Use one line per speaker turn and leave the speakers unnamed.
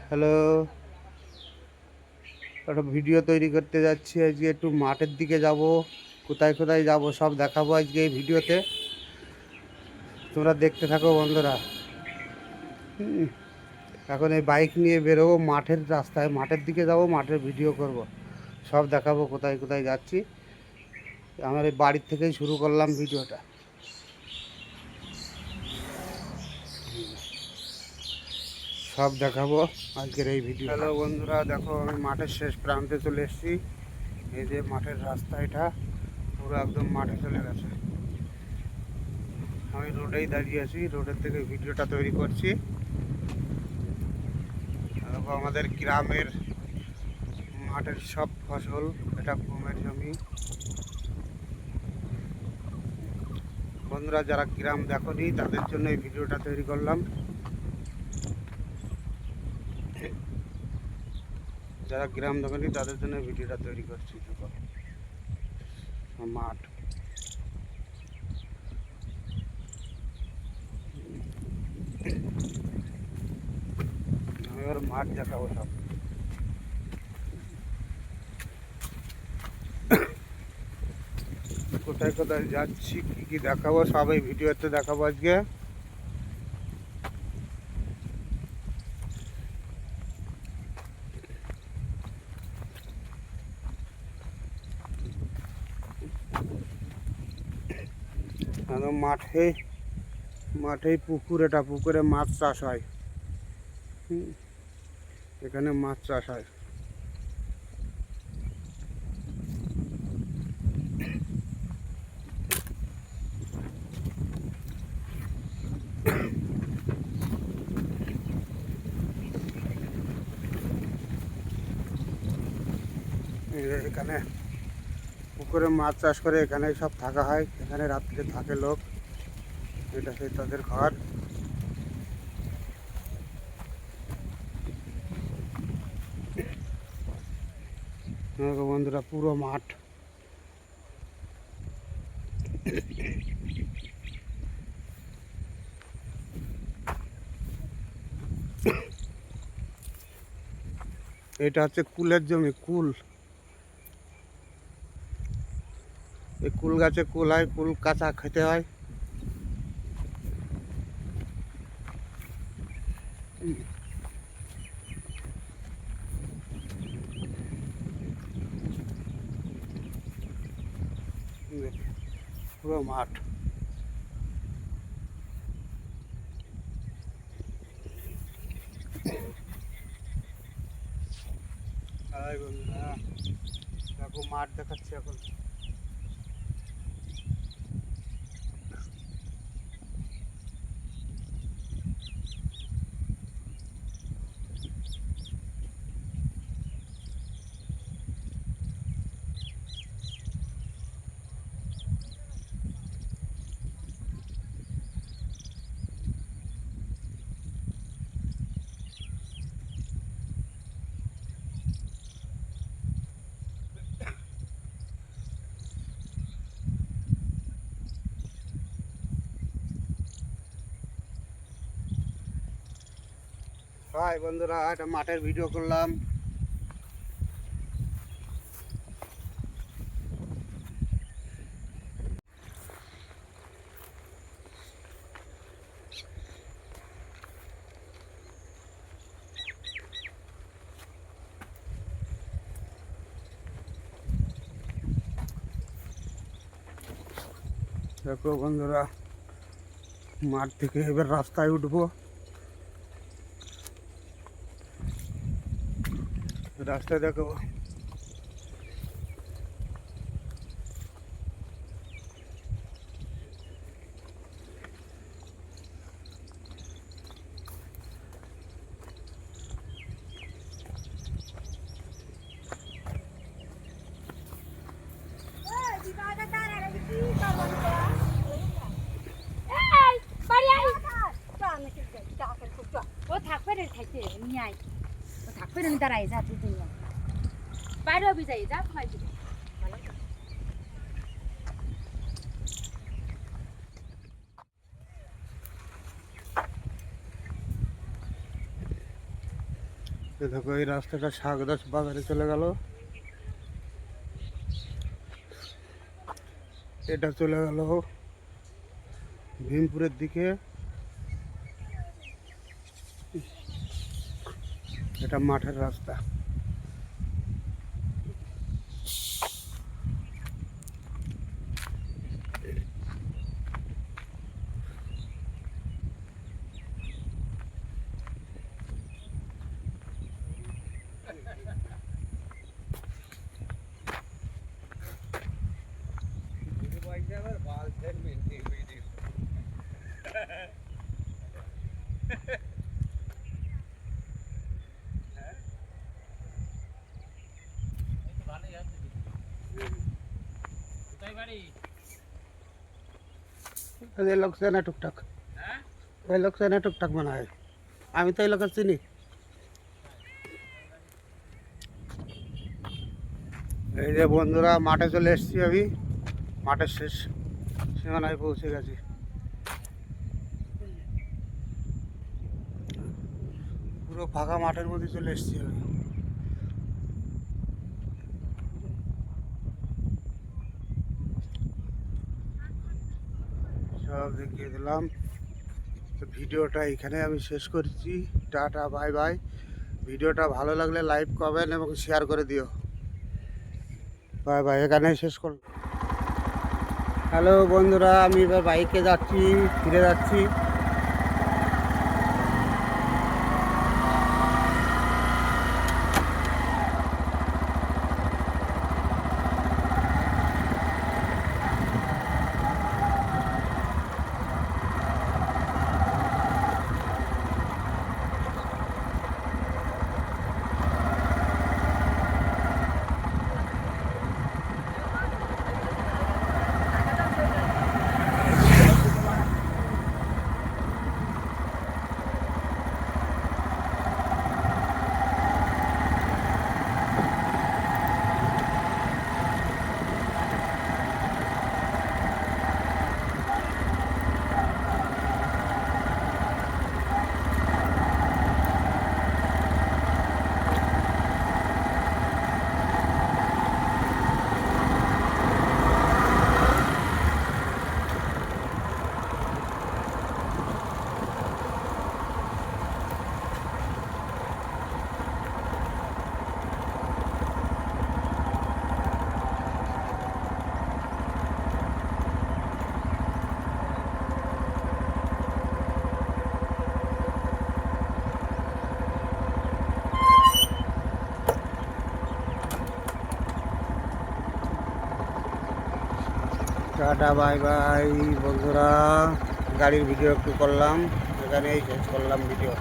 Hello, একটা video তৈরি করতে যাচ্ছি। আজকে একটু মাঠের দিকে যাব, কোথায় কোথায় যাব সব দেখাবো আজকে এই ভিডিওতে। তোমরা দেখতে থাকো বন্ধুরা। হুম, এখন এই বাইক নিয়ে বেরোবো মাঠের রাস্তায়, মাঠের দিকে যাব, মাঠের ভিডিও করব, সব দেখাবো কোথায় কোথায় যাচ্ছি। আমার এই বাড়ির থেকেই শুরু করলাম ভিডিওটা, সব দেখাবো আজকের এই ভিডিও। হ্যালো বন্ধুরা, দেখো আমি মাঠের শেষ প্রান্তে চলে এসেছি। এই যে মাঠের রাস্তা, এটা পুরো একদম মাঠে চলে গেছে। আমি রোডেই দাঁড়িয়ে আছি, রোডের থেকে ভিডিওটা তৈরি করছি। আমাদের গ্রামের মাঠের সব ফসল, এটা গমের জমি। বন্ধুরা, যারা গ্রাম দেখোনি তাদের জন্য এই ভিডিওটা তৈরি করলাম। যারা গ্রাম দেখোনি তাদের জন্য ভিডিওটা তৈরি করছি। দেখো মাঠ, আমি এবার মাঠ দেখাবো সব। কোথায় কোথায় যাচ্ছি, কি কি দেখাবো, সব এই ভিডিওতে দেখাবো আজকে। মাঠে মাঠেই পুকুর, এটা পুকুরে মাছ চাষ হয়। এখানে মাছ চাষ হয়। এখানে পুকুরে মাছ চাষ করে, এখানে সব থাকা হয়, এখানে রাত্রে থাকে লোক, এটা সেই তাদের ঘর। বন্ধুরা, পুরো মাঠ। এটা হচ্ছে কুলের জমি, কুল। এই কুল গাছে কুল হয়, কুল কাঁচা খেতে হয়। পুরো মাঠ। বন্ধুরা, দেখো মাঠ দেখাচ্ছি এখন। হাই বন্ধুরা, একটা মাঠের ভিডিও করলাম। দেখো বন্ধুরা, মাঠ থেকে এবার রাস্তায় উঠবো। রাস্তায় দেখো
দাঁড়াই যা, তুই বাইরেও যাই যা,
দেখো এই রাস্তাটা শাকদাস বাজারে চলে গেল, এটা চলে গেল ভীমপুরের দিকে, এটা মাঠের রাস্তা। এই লোক চেনে টুকটাক, এই লোক চেনে টুকটাক মনে হয়, আমি তো এই লোকের চিনি। এই যে বন্ধুরা মাঠে চলে এসেছি, আমি মাঠের শেষ সীমানায় পৌঁছে গেছি। পুরো ফাঁকা মাঠের মধ্যে চলে এসেছি আমি। সব দেখিয়ে দিলাম। তো ভিডিওটা এখানে আমি শেষ করছি। Tata, bye bye. ভিডিওটা ভালো লাগলে লাইক, কমেন্ট এবং শেয়ার করে দিও। বাই বাই, এখানেই শেষ করলাম। হ্যালো বন্ধুরা, আমি এবার বাইকে যাচ্ছি, ফিরে যাচ্ছি। টাটা, বাই বাই বন্ধুরা। গাড়ির ভিডিও একটু করলাম, এখানেই শেষ করলাম ভিডিও।